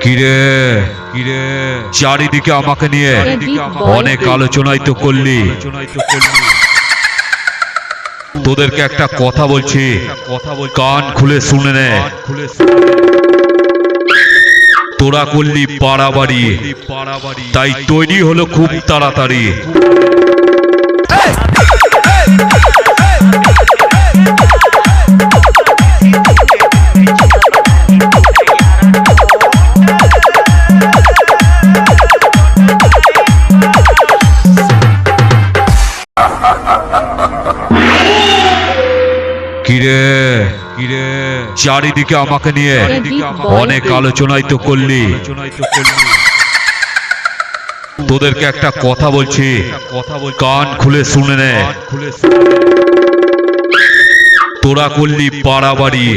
কিরে কিরে চারিদিকে আমাকে নিয়ে অনেক আলোচনাই তো করলি। তোদেরকে একটা কথা বলছি, কান খুলে শুনে নে। তোরা করলি পাড়াবাড়ি, তাই তৈরি হলো খুব তাড়াতাড়ি। কিরে কিরে চারিদিকে আমাকে নিয়ে অনেক আলোচনাই তো করলি। তোদেরকে একটা কথা বলছি, কান খুলে শুনে নে। তোরা করলি পাড়াবাড়ি,